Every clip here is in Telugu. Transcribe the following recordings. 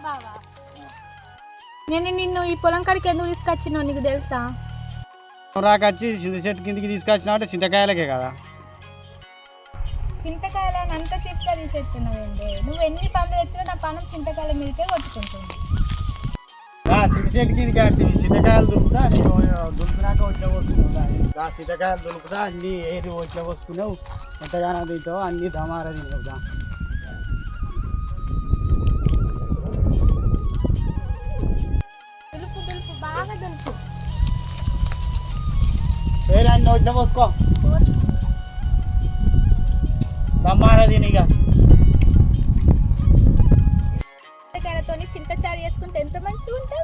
బావా నేను నిన్ను ఈ పొలం కాడికి ఎందుకు తీసుకొచ్చినా నీకు తెలుసా? రాకొచ్చి చింత చెట్టు కిందికి తీసుకొచ్చినా అంటే చింతకాయలకే కదా. చింతకాయలని అంత చిట్కా తీసేస్తున్నావేంటి? నువ్వు ఎన్ని పనులు తెచ్చినా నా పనం చింతకాయల మీదకే కొట్టుకుంటుంది. చింత చెట్టు కిందికి అంటే చింతకాయలు దులుపుతా, నేను దులిపినాక వచ్చే వస్తున్నావు. చింతకాయలు దులుపుతా, అన్ని ఏరి వచ్చే వస్తున్నావు. ఎంతగానో తింటావు, అన్ని దమారా తింటావు. దులుపు దులుపు బాగా దులుపు. వేరే అన్ని వచ్చే పోసుకో, దమారా తినిగా. చింతకాయలతో చింతచారు చేసుకుంటే ఎంత మంచిగా ఉంటుంది.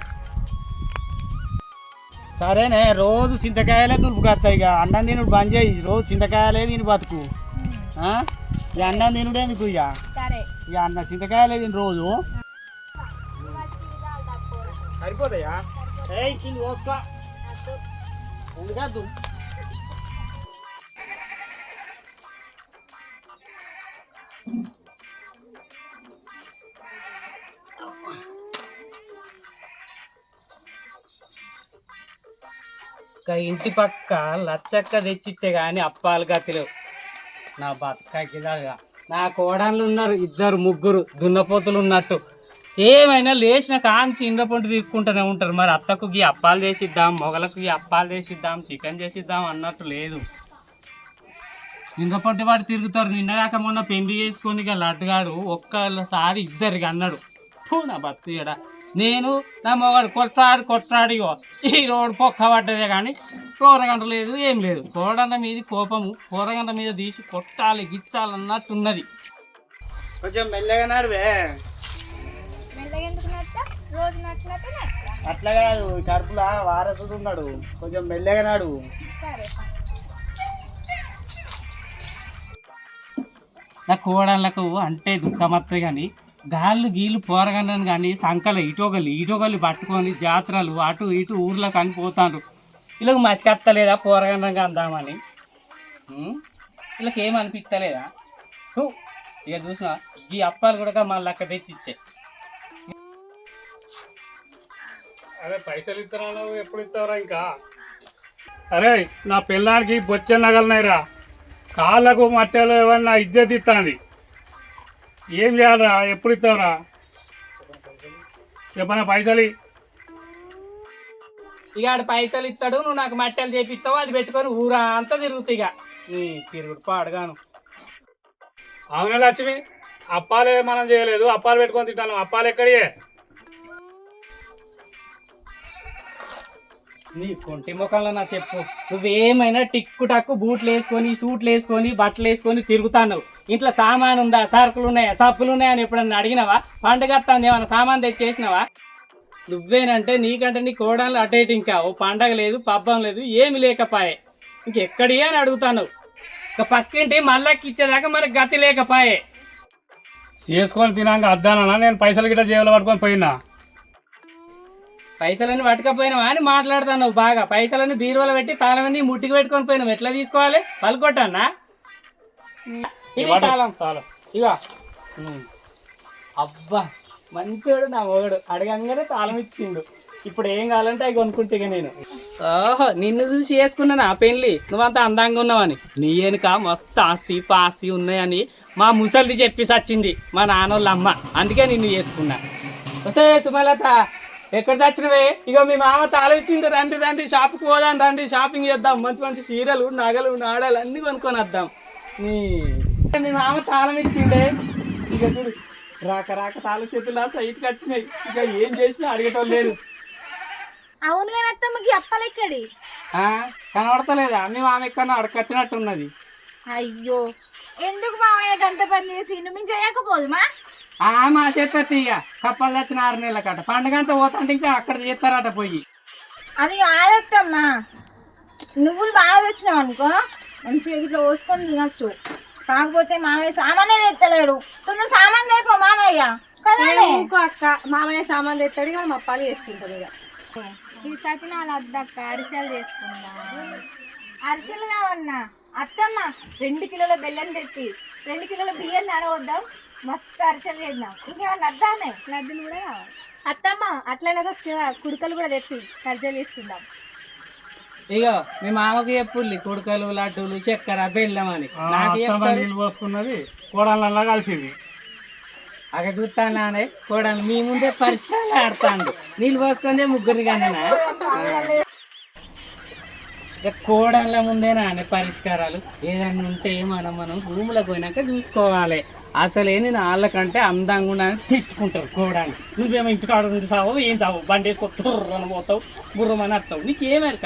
సరేనే, రోజు చింతకాయలే దులుపుకొస్తాయి. ఇక అన్నం తినుడు బంద్ చేయి, రోజు చింతకాయలే తిని బతుకు. ఇక అన్నం తినుడే నీకు. ఇక సరే, ఇక అన్న చింతకాయలే తిని రోజు సరిపోతాయా? ఏ కింద పోసుకో, ఎందుకద్దు. ఇంటి పక్క లచ్చక్క తెచ్చిస్తే కానీ అప్పాలు గతిలేవు నా బతకకిలాగా. నా కోడళ్ళు ఉన్నారు, ఇద్దరు ముగ్గురు దున్నపోతులు ఉన్నట్టు. ఏమైనా లేచిన కాంచి ఇండ్ల పొంటి తీసుకుంటూనే ఉంటారు. మరి అత్తకు ఈ అప్పాలు చేసిద్దాం, మొగలకు ఈ అప్పాలు చేసిద్దాం, చికెన్ చేసిద్దాం అన్నట్టు లేదు. ఇండ్ల పొంటి వాడు తిరుగుతారు. నిన్నగాక మొన్న పెళ్లి చేసుకొని ఇక లడ్డుగాడు ఒక్కసారి ఇద్దరికి అన్నాడు, నా బతుకుడా నేను నా మొగాడు కొట్లాడి ఈ రోడ్డు పొక్క పడ్డదే కానీ కూరగంట లేదు, ఏం లేదు. కూరగంట మీద కోపము, కూరగంట మీద తీసి కొట్టాలి గిచ్చాలన్నట్టున్నది. కొంచెం మెల్లగా నడువే. మెల్లగా ఎందుకు నచ్చా? రోజు నచ్చినట్టు నచ్చా. అట్లా కాదు, కడుపులా వారసుడు ఉన్నాడు, కొంచెం మెల్లగా నడువు. సరే, నా కోడళ్ళకు అంటే దుఃఖమత్తే కానీ గాళ్ళు గీళ్ళు పోరగండని కానీ సంకల ఇటోగల్లి పట్టుకొని జాతరలు అటు ఇటు ఊర్లకు అని పోతాండ్రు. వీళ్ళకి మతికత్తలేదా పోరగండంగా అందామని? వీళ్ళకి ఏమనిపించలేదా? ఇక చూసినా ఈ అప్పాలు కూడా మళ్ళీ అక్కడ తెచ్చి ఇచ్చే. అరే పైసలు ఇస్తారా? ఎప్పుడు ఇస్తారా? ఇంకా అరే నా పిల్లానికి బొచ్చ నగలనాయిరా, కాళ్ళకు మట్టెలు ఏమన్నా ఇజ్జత్ ఇస్తుంది. ఏం చేయాలరా? ఎప్పుడు ఇస్తావురా? చెప్పనా పైసలు. ఇక ఆడు పైసలు ఇస్తాడు, నువ్వు నాకు మట్టెలు చేపిస్తావు, అది పెట్టుకొని ఊరా అంతా తిరుగుతాయి. ఇక నీ తిరుగుడు పాడుగాను. అవునా లక్ష్మి, అప్పాలే మనం చేయలేదు, అప్పాలు పెట్టుకొని తింటాను. అప్పాలు ఎక్కడియే? నీ కొంటి ముఖంలో నా చెప్పు. నువ్వేమైనా టిక్కు టక్కు బూట్లు వేసుకొని, సూట్లు వేసుకొని, బట్టలు వేసుకొని తిరుగుతాను. ఇంట్లో సామాన్ ఉందా, సరుకులు ఉన్నాయా, సప్పులు ఉన్నాయా అని ఎప్పుడన్నా అడిగినావా? పండుగ వస్తుంది ఏమన్నా సామాన్ తెచ్చేసినావా? నువ్వేనంటే నీకంటే నీ కోడళ్ళు అటేటి. ఇంకా ఓ పండగ లేదు, పబ్బం లేదు, ఏమి లేకపాయే. ఇంకెక్కడి అని అడుగుతాను. ఇక పక్కింటి మళ్ళకి ఇచ్చేదాకా మనకు గతి లేకపాయే. చేసుకొని తినాక అద్దానా? నేను పైసలు గిట్ట జేబులో పట్టుకొని పోయినా. పైసలన్నీ పట్టుకపోయినావా అని మాట్లాడుతాను బాగా. పైసలన్నీ బీరువాలో పెట్టి తాళమన్నీ ముట్టికి పెట్టుకొని పోయినావు. ఎట్లా తీసుకోవాలి? పలుకొట్టన్నా తాళం ఇక. అబ్బా మంచోడు నా మొగడు, అడగంగానే తాళం ఇచ్చిండు. ఇప్పుడు ఏం కావాలంటే అవి కొనుక్కుంటే నేను. ఓహో, నిన్ను చూసి చేసుకున్నాను ఆ పెళ్ళి. నువ్వంతా అందంగా ఉన్నావని. నీ వెనుక మస్తు ఆస్తి పాస్తి ఉన్నాయని మా ముసలిది చెప్పి సచ్చింది మా నాన్నోళ్ళ అమ్మ. అందుకే నిన్ను చేసుకున్నా. వస్తే సుమలత ఎక్కడ తెచ్చినవే? ఇక మీ మామ తాళిచ్చిండు. రండి రండి, షాప్కి పోదాం రండి, షాపింగ్ చేద్దాం. మంచి మంచి చీరలు, నగలు, నాడాలు అన్నీ కొనుక్కొని వద్దాం. మీ మామ తాళం ఇచ్చిండే. ఇక చూడు, రాక తాళ చేతులు సైట్కి వచ్చినాయి. ఇక ఏం చేసినా అడిగటం లేదు. అవును కానీ అత్తమ్మకి అప్పాలు ఎక్కడి? కనబడతలేదా? మీ మామ ఎక్కడో అడకొచ్చినట్టున్నది. అయ్యో, ఎందుకు మామయ్య గంట పని చేసి నువ్వు చేయకపోదుమా? మా చేస్తారు. ఇక కప్పలు తెచ్చిన 6 నెలల కట్ట పండుగంతా పోతాంటే ఇంకా అక్కడ చేస్తారట పోయి. అది కాదత్తమ్మా, నువ్వులు బాగా తెచ్చినావు అనుకో, మంచిగా ఇట్లా పోసుకొని తినచ్చు. కాకపోతే మామయ్య సామానే తెత్తలేడు. తొందర సామాన్ తెపో మామయ్య. అక్క మామయ్య సామాన్ తెస్తాడు, మనం అప్పాలు చేసుకుంటాం. ఇక ఈ సకినాలు అద్దక్క, అరిసెలు చేసుకుందా. అరిసెలు కావన్నా అత్తమ్మ 2 కిలోల బెల్లం తెప్పి 2 కిలోల బియ్యం నరవద్దాం. మస్తు అరిసెలు చేద్దాం. ఇంకేమన్నా అద్దానే లడ్డులు కూడా కావాలి. అత్తమ్మ అట్లనే కుడుకలు కూడా తెప్పి సర్జరీ చేసుకుందాం. ఇగో మీ మామకు చెప్పుల్లి కుడుకలు లడ్డూలు చక్కెర బెల్లం అని నాకు అత్తమ్మ చెప్తారు. నీళ్ళు పోసుకున్నది కోడళ్ళ కలిసింది. అక్కడ చూస్తాను నానే కోడలు మీ ముందే పరిష్కారం ఆడతాండు. నీళ్ళు పోసుకుందే ముగ్గురిని కన్నా కోడళ్ళ ముందే నానే పరిష్కారాలు ఏదైనా ఉంటే మనం రూములకు పోయినాక చూసుకోవాలి. అసలే నేను వాళ్ళకంటే అందంగా ఉన్నాను తిట్టుకుంటావు కోడాన్ని. నువ్వేమో ఇంటికాడ ఉండి సావు ఏం సావు బండి వేసుకో తుర్రని పోతావు బుర్రమని వస్తావు నీకేమేరక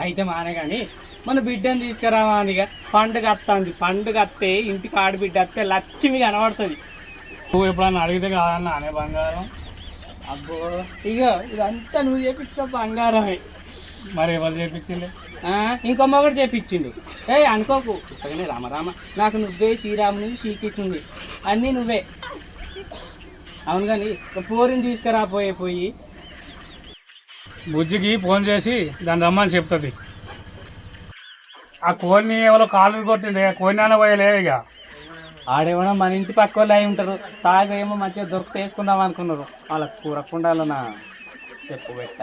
అయితే మానే కానీ మన బిడ్డను తీసుకురావానిగా పండుగ వస్తుంది. పండుగ వస్తే ఇంటికి ఆడబిడ్డ వస్తే లక్ష్మి కనబడుతుంది. నువ్వు ఎప్పుడన్నా అడిగితే కాదన్నా అనే బంగారం. అబ్బో ఇగో ఇదంతా నువ్వు చేపించిన బంగారమే. మరి ఎవరు చేపించింది? ఇంకొమ్మ కూడా చేపించిండు. అనుకోకు ఇప్పటికనే రామ నాకు నువ్వే శ్రీరాముని శ్రీకృష్ణుని అన్నీ నువ్వే. అవును కానీ పోరిని తీసుకురాపోయి బుజ్జికి ఫోన్ చేసి దాన్ని రమ్మని చెప్తుంది. ఆ కోడిని ఎవరో కాలు కొట్టింది కోడినాన పోయలే ఇక. ఆడేమో మన ఇంటి పక్క వాళ్ళు అయి ఉంటారు. తాగేమో మంచిగా దొరికితే వేసుకుందాం అనుకున్నారు. వాళ్ళకి కూరకుండాలో నా చెప్పు పెట్ట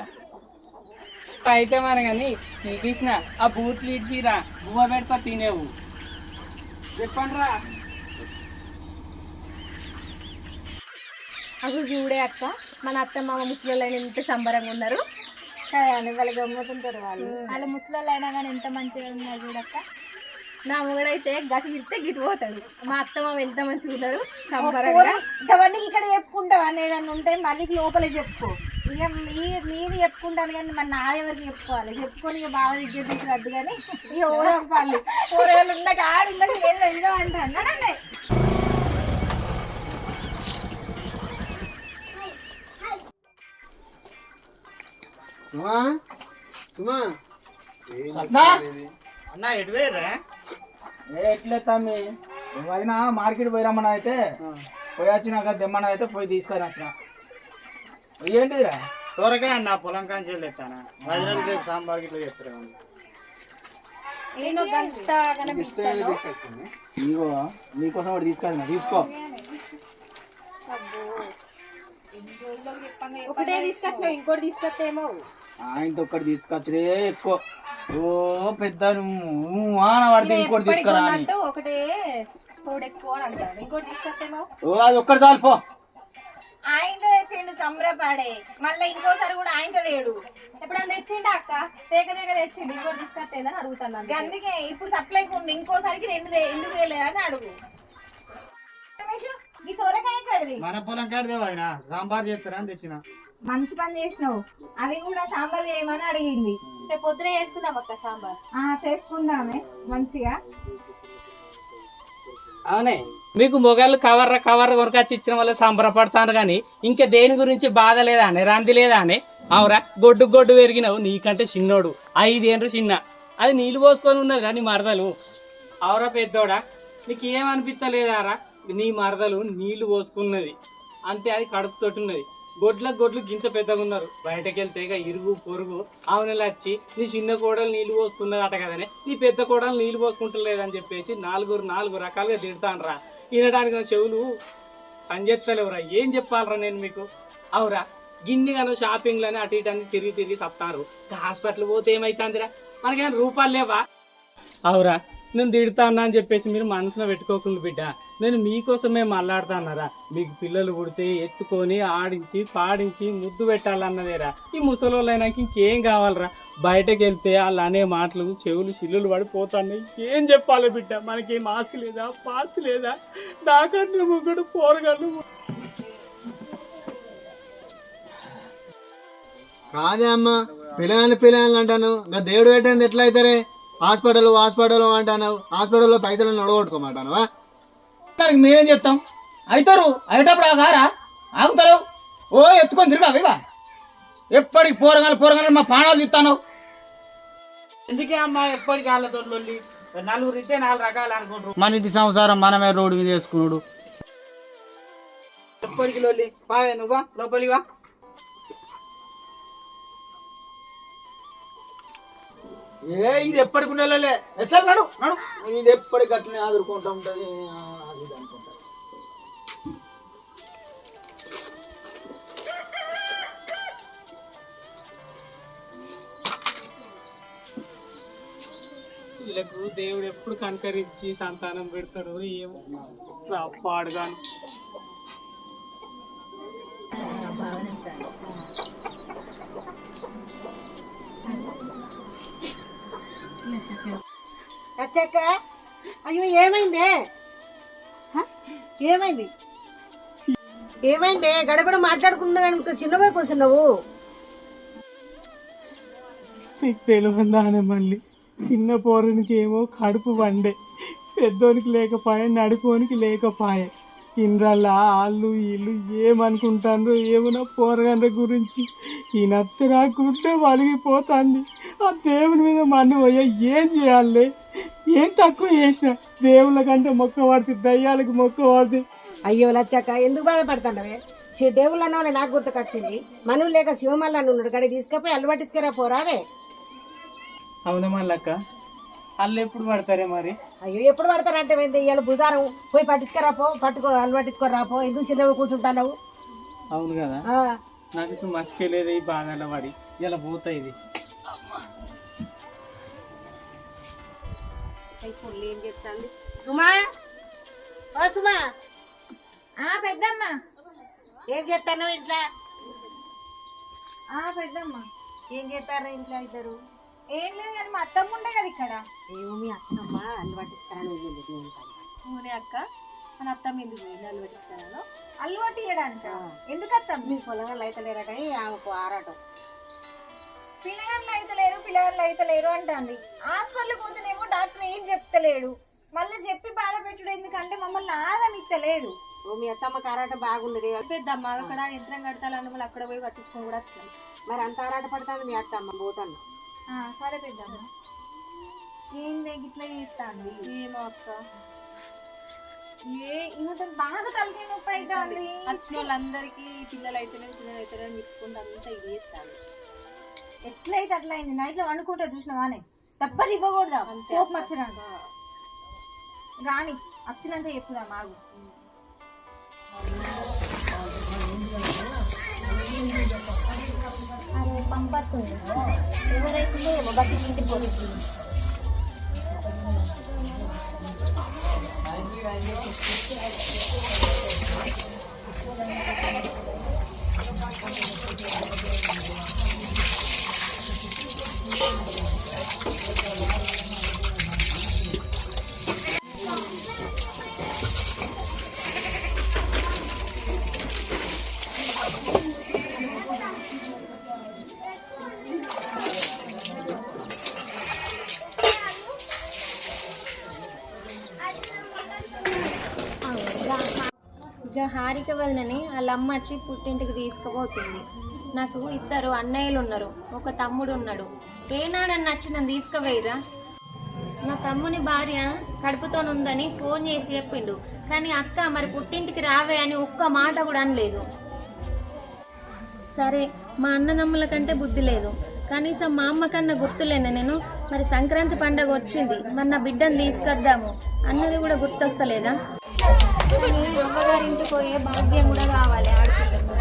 అయితే మన కానీ శ్రీకృష్ణ ఆ బూట్లు ఇడ్చిరా బువ్వ పెడతా తినేవు చెప్పండి రా. అసలు చూడే అక్క మన అత్తమ్మ ముసలి ఎంత సంబరంగా ఉన్నారు. వాళ్ళు గమ్మతుంటారు వాళ్ళు. వాళ్ళ ముసలి అయినా కానీ ఎంత మంచిగా ఉన్నారు చూడక్క. నా మొగడైతే గటు విడితే గిటు పోతాడు. మా అత్తమ్మ ఎంత మంచిగా ఉన్నారు సంబరంగా. అవన్నీ ఇక్కడ చెప్పుకుంటావా? ఏదన్నా ఉంటే మళ్ళీ లోపలే చెప్పుకో. ఇక మీరు చెప్పుకుంటాను కానీ మరి నా ఎవరికి చెప్పుకోవాలి? చెప్పుకొని ఇక బాగా విద్యుత్ తీసుకురద్దు కానీ ఇక ఓరపాలి కూరగాయలు ఉన్నాక ఆడుండగా ఏదో ఏదో అంటాను. సుమా సుమా అన్న ఎటు వేయరా? ఎట్లే తమ్మి అయినా మార్కెట్ పోయిరమ్మని అయితే పోయి వచ్చినాక దెమ్మన అయితే పోయి తీసుకొని వచ్చిన. ఏంటిరా? సొరకాయ అన్న పొలం కాంచి ఎత్తానా వజ్రాలు రేపు సాంబార్ గిట్లా చెప్తారా? ఇగో నీకోసం ఒకటి తీసుకొచ్చిన తీసుకో. ఒకటే తీసుకొచ్చినావు ఇంకోటి తీసుకొస్తేమో. ఆయనతో ఒక్కటి తీసుకొచ్చే ఎక్కువ. ఓ పెద్ద నువ్వు పడితే ఇంకోటి తీసుకురా అని. ఒకటే తోడు ఎక్కువ అని అంటాడు. ఇంకోటి తీసుకొస్తేమో. ఓ అది ఒక్కటి చాలు పో. ఆయనతో తెచ్చిండు సంబరపాడే. మళ్ళీ ఇంకోసారి కూడా ఆయనతో లేడు. ఎప్పుడన్నా తెచ్చిండా అక్క? తేక తెచ్చిండు. ఇంకోటి తీసుకొస్తేందని అడుగుతాను. అందుకే ఇప్పుడు సప్లై ఉంది. ఇంకోసారికి రెండు ఎందుకు తెలియదని అడుగు. ఈ సొరకాయ కడిది మన పొలం కాడిదేవా ఆయన సాంబార్ చేస్తారా అని తెచ్చిన. మంచి పని చేసినావు. అది కూడా సాంబార్ చేయమని అడిగింది. రేపు పొద్దునే చేసుకుందాం అక్క సాంబార్. చేసుకుందామే మంచిగా. అవునే మీకు మొగలు కవర్ర కొరకొచ్చి ఇచ్చిన వల్ల సంబరపడతాను కానీ ఇంకా దేని గురించి బాధ లేదా అనే రంది లేదా అనే. అవురా గొడ్డు పెరిగినావు నీకంటే చిన్నోడు 5 ఏళ్ళు చిన్న. అది నీళ్ళు పోసుకొని ఉన్నది రా నీ మరదలు. అవురా పెద్దోడా నీకేమనిపిస్తలేదారా? నీ మరదలు నీళ్లు పోసుకున్నది అంతే. అది కడుపుతోటి ఉన్నది. గొడ్లు గింత పెద్దగా ఉన్నారు. బయటకు వెళ్తే ఇక ఇరుగు పొరుగు ఆవునలు వచ్చి నీ చిన్న కోడలు నీళ్లు పోసుకున్నది అట కదనే నీ పెద్ద కోడలు నీళ్లు పోసుకుంటలేదని చెప్పేసి నాలుగు రకాలుగా తిడతానరా. వినడానికి చెవులు పనిచేస్తలేవురా. ఏం చెప్పాలరా నేను మీకు? అవురా గిన్నెగానో షాపింగ్లని అటు ఇటు అన్ని తిరిగి సత్తారు. హాస్పిటల్ పోతే ఏమైతుందిరా? మనకేమైనా రూపాయలు లేవా? అవురా నేను తిడతానా అని చెప్పేసి మీరు మనసులో పెట్టుకోకుండా బిడ్డ. నేను మీకోసమే మాట్లాడుతాన్నారా. మీకు పిల్లలు పుడితే ఎత్తుకొని ఆడించి పాడించి ముద్దు పెట్టాలన్నదేరా. ఈ ముసలోళ్ళైనాక ఇంకేం కావాలరా? బయటకు వెళ్తే వాళ్ళు అనే మాటలు చెవులు చిల్లులు పడిపోతాయి. ఏం చెప్పాలి బిడ్డ? మనకేం ఆస్తి లేదా పాస్తి లేదా? నాకన్నా ముగ్గుడు పోరగాళ్ళు. కాదే అమ్మ పిల్లలు అంటాను. ఇంకా దేవుడు పెట్టింది ఎట్లా అవుతారే? హాస్పిటల్ అంటాను. హాస్పిటల్లో పైసలు నడగొట్టుకోమంటాను. దానికి మేమేం చేస్తాం? అవుతారు అయ్యేటప్పుడు ఆగారా? ఆగుతారు. ఓ ఎత్తుకొని తిరిగావు ఇక ఎప్పటికి పోరగాలు మా ప్రాణాలు తీస్తాను. ఎందుకే అమ్మా ఎప్పటికి వాళ్ళతో నలుగురు ఇట్టే 4 రకాలు అనుకుంటారు. మన ఇంటి సంసారం మనమే రోడ్డు మీద వేసుకున్నాడు. ఎప్పటికి లొల్లి పావే నువ్వా లోపలివా. ఇది ఎప్పటికి ఉండేలే నడు ఇది ఎప్పటికి అట్లనే ఆదురుకుంటూ ఉంటుంది. అది అనుకుంటా వీళ్ళకు దేవుడు ఎప్పుడు కనకరించి సంతానం పెడతాడు ఏమో పాడుగాను. అచ్చక్క అయ్యో ఏమైందే ఏమైంది ఏమైందే గడబడ మాట్లాడుకున్నదానికి చిన్నపోయి కూర్చున్నావు నీకు తెలియదానే మళ్ళీ చిన్న పోరునికి ఏమో కడుపు వండే, పెద్దోనికి లేకపోయే, నడుకోనికి లేకపోయే. ఇన్రల్లా వాళ్ళు వీళ్ళు ఏమనుకుంటారో ఏమన్నా పోరగండ్ర గురించి ఈ నత్తి రాకుంటే వలిగిపోతుంది. ఆ దేవుని మీద మన్ను పోయా ఏం చేయాలి? ఏం తక్కువ చేసిన? దేవుళ్ళ కంటే మొక్క పడుతుంది, దయ్యాలకు మొక్క పడుతుంది. అయ్యో లచ్చక్క ఎందుకు బాధపడుతున్నావే? దేవుళ్ళు అన్న వాళ్ళే నాకు గుర్తుకొచ్చింది. మనువు లేక శివమల్ల అని ఉన్నాడు గడి తీసుకపోయి అల్లు పట్టించుకురా పోరాదే. అవునా మళ్ళక్క వాళ్ళు ఎప్పుడు పడతారే మరి? అయ్యో ఎప్పుడు పడతారంటే ఇవాళ బుధారం పోయి పట్టించుకురా పో, పట్టుకో అల్లు పట్టించుకోరా పో. ఎందుకు చిన్నవి కూర్చుంటావు? అవును కదా, నాకు ఇప్పుడు మర్చిపోలేదు ఈ బాధల పడి. ఇలా పోతాయి ఇది. ఏం చెప్తాంది సుమా? ఓ సుమా, పెద్దమ్మ ఏం చేస్తాను ఇంట్లో? పెద్దమ్మ ఏం చేస్తారా ఇంట్లో ఇద్దరు? ఏం లేదు కానీ మా అత్తమ్మ ఉండే కదా ఇక్కడ. ఏమో మీ అత్తమ్మ అల్లు పట్టించుకురాని వెళ్ళింది. అవునే అక్క, మన అత్తమ్మ ఎందుకు పోయింది అల్లు పట్టిస్తాను? అల్లు పట్టియడానిక? ఎందుకు అత్తమ్మ? మీ పొలంలో అయితే లేరటని ఆమెకు ఆరాటం. పిల్లగాళ్ళు అయితే లేరు అంటుంది. హాస్పిటల్కి పోతేనేమో డాక్టర్ ఏం చెప్తలేడు. మళ్ళీ చెప్పి బాధ పెట్టుడు ఎందుకంటే మమ్మల్ని ఆగనిత్తలేడు. ఓ మీ అత్తమ్మకి ఆరాటం బాగున్నది. పెద్దమ్మ అక్కడ యంత్రం కడతాలని మళ్ళీ అక్కడ పోయి కట్టించుకొని కూడా వచ్చినాం. మరి అంత ఆరాట పడుతుంది మీ అత్తమ్మ పోతాను. సరే పెద్దమ్మ. ఏంది ఇట్లా చేస్తాను? ఏమో అక్క, ఇంకా బాగా తలకాయ నొప్పి అవుతుంది. వచ్చిన వాళ్ళందరికీ పిల్లలు అయితేనే అని చెప్పుకుంటే అంతా ఇది చేస్తాను. ఎట్లయితే అట్లా అయింది. నైట్లో వండుకుంటే చూసినావానే తప్పది ఇవ్వకూడదా? కోపం వచ్చినాక రాని వచ్చినంత చెప్పుదా మాకు. అరే పంపడుతుంది ఎవరైతుందో ఏమో బట్టి ఇంటికి పోతుంది. ఇక హారిక వదినని వాళ్ళ అమ్మ వచ్చి పుట్టింటికి తీసుకుపోతుంది. నాకు ఇద్దరు అన్నయ్యలు ఉన్నారు, ఒక తమ్ముడు ఉన్నాడు. ఏనాడని నచ్చి నన్ను తీసుకుపోయిరా? నా తమ్ముని భార్య కడుపుతోనుందని ఫోన్ చేసి చెప్పిండు, కానీ అక్క మరి పుట్టింటికి రావే అని ఒక్క మాట కూడా అనలేదు. సరే మా అన్నదమ్ముల కంటే బుద్ధి లేదు, కనీసం మా అమ్మ కన్నా గుర్తులేను నేను. మరి సంక్రాంతి పండగ వచ్చింది, మరి నా బిడ్డను తీసుకొద్దాము అన్నది కూడా గుర్తొస్తలేదా? కానీ అమ్మగారింటికి పోయే భాగ్యం కూడా కావాలి ఆడపిల్లకు.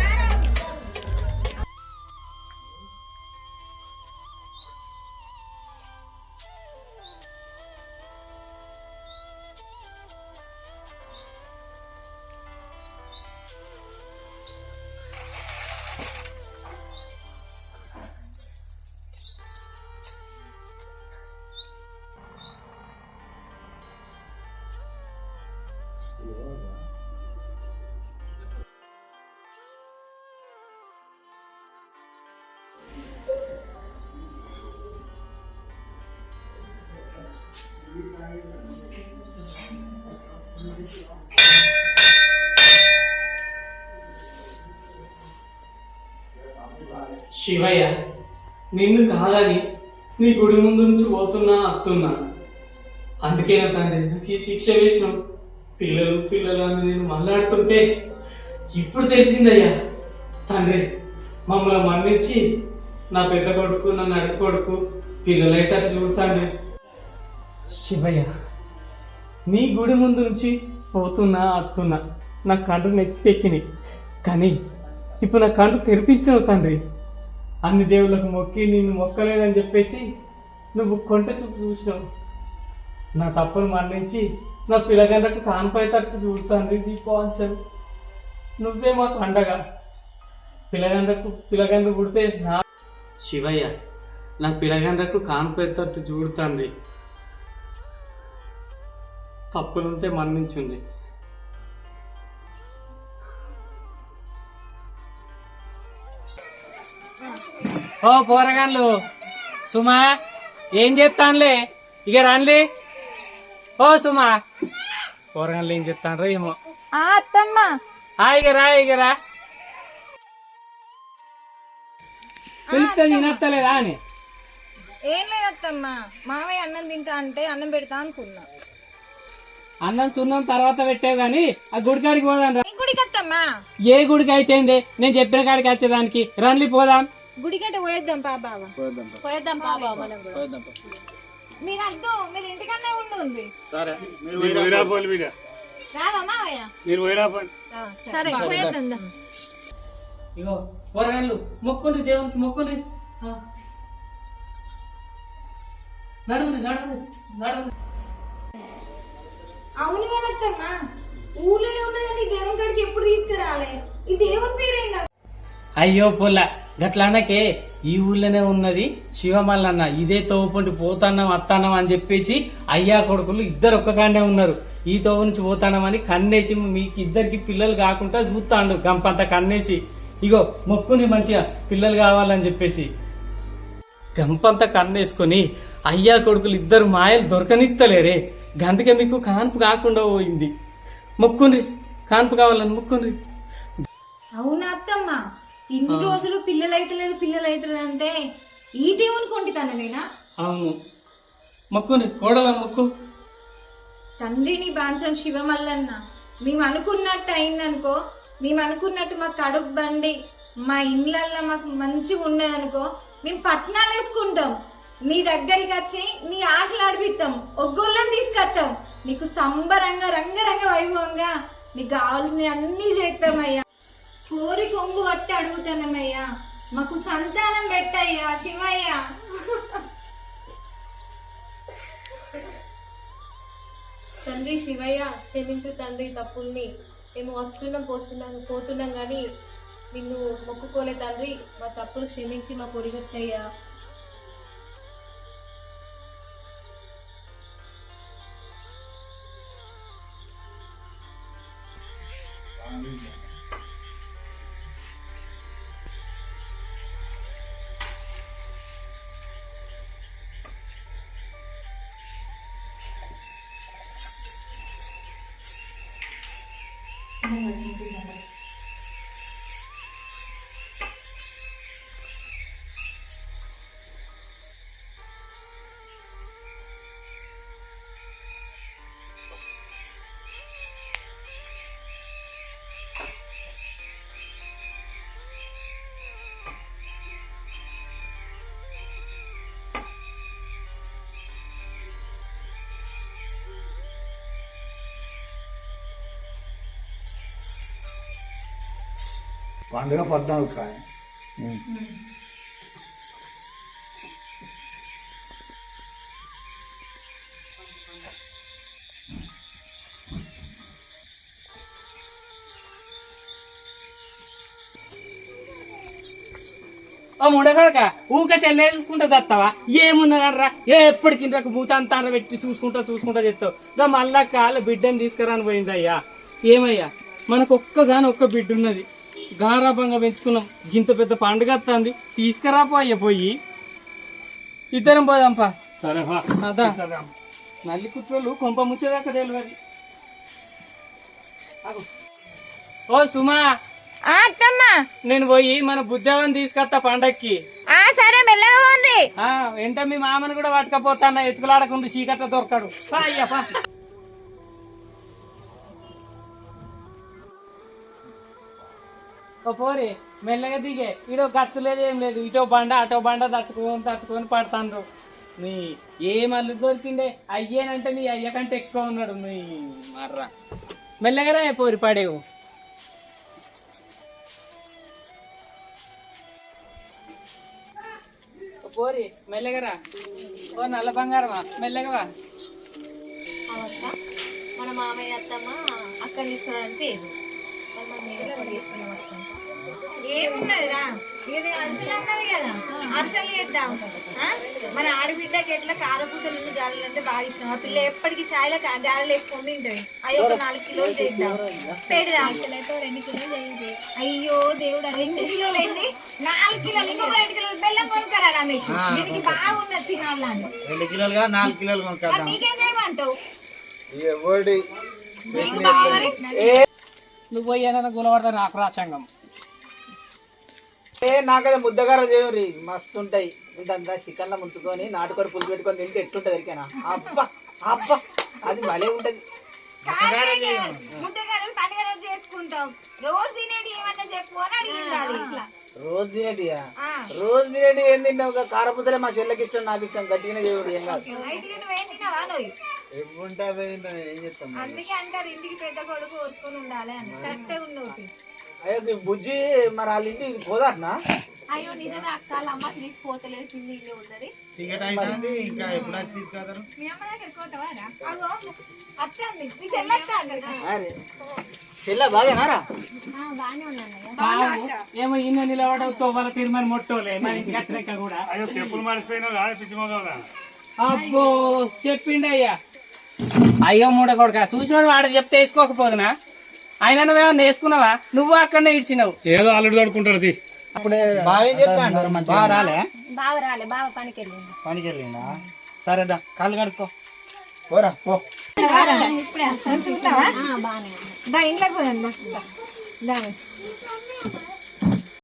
శివయ్య, నిన్ను కాదని నీ గుడి ముందు నుంచి పోతున్నా అత్తున్నా. అందుకే నా తండ్రి నాకు ఈ శిక్ష వేసినావు. పిల్లలు అని నేను మళ్ళాడుతుంటే ఇప్పుడు తెలిసిందయ్యా. తండ్రి మమ్మల్ని మన్నించి నా పెద్ద కొడుకు, నా నడుపు కొడుకు పిల్లలైతే చూడతాండ్రి. శివయ్య, నీ గుడి ముందు నుంచి పోతున్నా అత్తున్నా నా కండ్రు నెత్తికెక్కినాయి, కానీ ఇప్పుడు నా కండ్రు తెరిపించావు తండ్రి. అన్ని దేవుళ్ళకు మొక్కి నిన్ను మొక్కలేదని చెప్పేసి నువ్వు కొంట చూపు చూసినావు. నా తప్పును మన్నించి నా పిల్లగంటకు కాన్పైతట్టు చూడుతుంది దీపాంచలు. నువ్వే మాకు అండగా. పిల్లగంట పుడితే నా శివయ్య నా పిల్లగంటకు కాన్పైతట్టు చూడుతుంది. తప్పులుంటే మన్నించుంది. ఓ పోరగాన్లు, సుమా ఏం చేస్తానులే, ఇక రండి. ఓ సుమా, పోరగాన్లు ఏం చేస్తాను ఏమో. అత్తమ్మ ఇగరా పిలిస్తే తినత్తలేదా అని. ఏం లేదు అత్తమ్మ, మామయ్య అన్నం తింటా అంటే అన్నం పెడతా అనుకున్నా. అన్నం సున్నం తర్వాత పెట్టావు గాని ఆ గుడికాడికి పోదాం రా. గుడికి అత్తమ్మా? ఏ గుడికి అయితే నేను చెప్పిన కాడికి వచ్చేదానికి రండి పోదాం. గుడికంటే పోయేద్దాం బాబా, పోయేద్దాం బాబా. మనం కూడా మీరు అద్దు, మీరు ఇంటికన్నా ఉంది. సరే మీరు పోయిరా పోలు వీడ, రావా మావయ్య? మీరు పోయిరా పోండి. సరే పోయేద్దాం. ఇగో పోరగాళ్ళు మొక్కుండి, దేవునికి మొక్కుండి. నడుము. అవును కదమ్మా, ఊళ్ళో ఉన్నదండి దేవుని కాడికి ఎప్పుడు తీసుకురాలే. ఈ దేవుని పేరేందా? అయ్యో పొల్ల గట్లానకే ఈ ఊళ్ళోనే ఉన్నది శివమల్లన్న. ఇదే తోపుంటి పోతాన్నాం అత్తాన్నాం అని చెప్పేసి అయ్యా కొడుకులు ఇద్దరు ఒక్క కాండే ఉన్నారు. ఈ తోపు నుంచి పోతాన్నామని కన్నేసి మీకు ఇద్దరికి పిల్లలు కాకుండా చూస్తాండు. గంపంత కన్నేసి ఇగో మొక్కుని మంచిగా పిల్లలు కావాలని చెప్పేసి గంపంత కన్నేసుకొని అయ్యా కొడుకులు ఇద్దరు మాయలు దొరకనిత్తలేరే. గందుకే మీకు కాన్పు కాకుండా పోయింది. మొక్కుండ్రి, కాన్పు కావాలని మొక్కుండ్రి. అవునా అత్తమ్మ, ఇన్ని రోజులు పిల్లలు అవుతలేదు అంటే ఈ దేవుని కొంటితనమేనా? అవును, మొక్కుని కోడల మొక్కు. తండ్రిని బాంచం శివమల్లన్న, మేము అనుకున్నట్టు అయిందనుకో, మేము అనుకున్నట్టు మా కడుపు బండి మా ఇండ్లల్లో మాకు మంచిగా ఉన్నదనుకో, మేము పట్నాలు వేసుకుంటాం. మీ దగ్గరికి వచ్చి నీ ఆటలు ఆడిపిస్తాం, ఒగ్గోళ్ళని తీసుకొస్తాం. నీకు సంబరంగా రంగరంగ వైభవంగా నీకు కావాల్సినవి అన్నీ చేస్తామయ్యా. కోరి కొంగు పట్టి అడుగుతానమ్మయ్యా, మాకు సంతానం పెట్టయ్యా శివయ్య. తండ్రి శివయ్య, క్షమించు తండ్రి తప్పుల్ని. మేము వస్తున్నాం పోతున్నాం కానీ నిన్ను మొక్కుకోలే తండ్రి. మా తప్పులు క్షమించి మా పొడిగట్టయ్యా. పండుగ 14 కాయ. ఓ ముడగడక ఊక చెల్లె చూసుకుంటా చస్తావా? ఏమున్నదర్రా, ఎప్పటికి ఇంతకు మూతంతాన పెట్టి చూసుకుంటా చెప్తావు. గా మళ్ళా కాళ్ళ బిడ్డని తీసుకురాని పోయిందయ్యా. ఏమయ్యా, మనకు ఒక్క బిడ్డ ఉన్నది, గారాభంగా పెంచుకున్నాం. గింత పెద్ద పండుగ వస్తుంది, తీసుకురాపో అయ్య పోయి. ఇద్దరం పోదాంపా. సరే అదా నల్లి కుట్రోళ్ళు కొంప ముచ్చేదాకా తెలియదు. ఓ సుమా, అత్తమ్మా నేను పోయి మన బుజ్జావని తీసుకొస్తా పండక్కి. సరే మెల్లగా. వెంట మీ మామని కూడా పట్టుకపోతాన్నా, ఎత్తుకులాడకుండా చీకట్ల దొరకడు. అయ్యప్ప ఓ పోరి మెల్లగా దిగే. ఇటో గచ్చు లేదు ఏం లేదు, ఇటో బండ అటో బండ తట్టుకొని పడతాను. నీ ఏ మళ్ళీ దొరికిండే అయ్యేనంటే నీ అయ్య కంటే ఎక్కువ ఉన్నాడు. నీ మర్రా మెల్లగా పోరి పడేవు. పోరి మెల్లగరా. ఓ నల్ల బంగారమా మెల్లగవా. అత్త మన మామయ్య అత్తమ్మ అక్కని తీసుకురావడానికి పేరు మరి మనం ఎప్పుడు తీసుకున్నాం వస్తాం. ఏమున్నదిరా ఇది అర్షలు అన్నది కదా అర్షలు చేద్దాం మన ఆడబిడ్డకి ఎట్లా కారపూసలు జాడలు అంటే బాగా ఇష్టం. ఆ పిల్ల ఎప్పటికీ షాయిలో జాడలు వేసుకొని తింటది. అవి ఒక 4 కిలోలు చేద్దాం పెడదాం. 2 కిలోలు చేయండి. అయ్యో దేవుడా 2 కిలోలు అయింది. 4 కిలోలు ఇంకొక 2 కిలోలు బెల్లం కొనుక్కరా రమేష్. దీనికి బాగున్నది తినాలని. 2 కిలోలుగా 4 కిలోలు కొనుక్కోద్దాం. నీకేం చేయమంటావు? నీకు బాగా నువ్వు పోయి ఏదైనా గులపడతా నాకు రాసంగం. నాకైతే ముద్దగారం చేయరు మస్తు ఉంటాయి. ఇదంతా చికెన్లో ముంచుకొని నాటుకొని పులుసు పెట్టుకొని తింటే ఎట్లుంటది ఎరికేనా? అబ్బా అబ్బా అది భలే ఉంటది. ముద్దగారు పండుగ రోజు చేసుకుంటాం. రోజు తినేది ఏమన్నా చెప్పు అని అడిగింది. ఇట్లా రోజు తినేటియా? రోజు తినేటి ఏం తింటావు? కారపూసలే మా చెల్లెకి ఇష్టం, నాకు ఇష్టం. గట్టిగానే చేయరు ఏం కాదు. అయితే నువ్వేం తిన్నావా? నువ్వు ఏం చెప్తాం? అందుకే అంటారు ఇంటికి పెద్ద కొడుకు ఓర్చుకొని ఉండాలి అని. కరెక్టే ఉన్నావు. అయ్యో ఈ బుజ్జి మరి వాళ్ళ ఇంటికి పోదాట్నా? అయ్యో నిజమే అక్క, వాళ్ళ అమ్మ తీసిపోతలేదు, కింద ఇల్లే ఉన్నది. సిగరెట్ అయిపోయింది. ఇంకా ఎప్పుడు వచ్చి తీసుకెళ్తారు? మీ అమ్మ దగ్గరికి పోతావా? అగో అత్తంది మీ చెల్లెత్తా అక్కడికి. అరే చెల్లె బాగానారా? బాగానే ఉన్నాను. ఏమో ఇన్న నిలబడవు తోవాల తీర్మానం మొట్టోలే మరి ఇంటికి వచ్చినాక కూడా. అయ్యో చెప్పులు మర్చిపోయినావు కాదు పిచ్చి మొగవురా. అబ్బో చెప్పిండయ్యా. అయ్యో మూడ కొడుక చూసినోడు వాడు చెప్తే వేసుకోకపోదునా? ఆయన నువ్వేమన్నా వేసుకున్నావా? నువ్వు అక్కడనే ఇచ్చినావు. ఏదో అల్లుడు తోడుకుంటారు బాగా ఏం చెప్తాను? బాగా రాలే? బావ రాలే, బావ పనికి వెళ్ళింది. పనికి వెళ్ళిందా? సరేదా కాళ్ళు కడుక్కో. పోరా పో. ఇప్పుడే చూస్తావా? బాగానే ఉంది. దా ఇంట్లోకి పోదాం. దా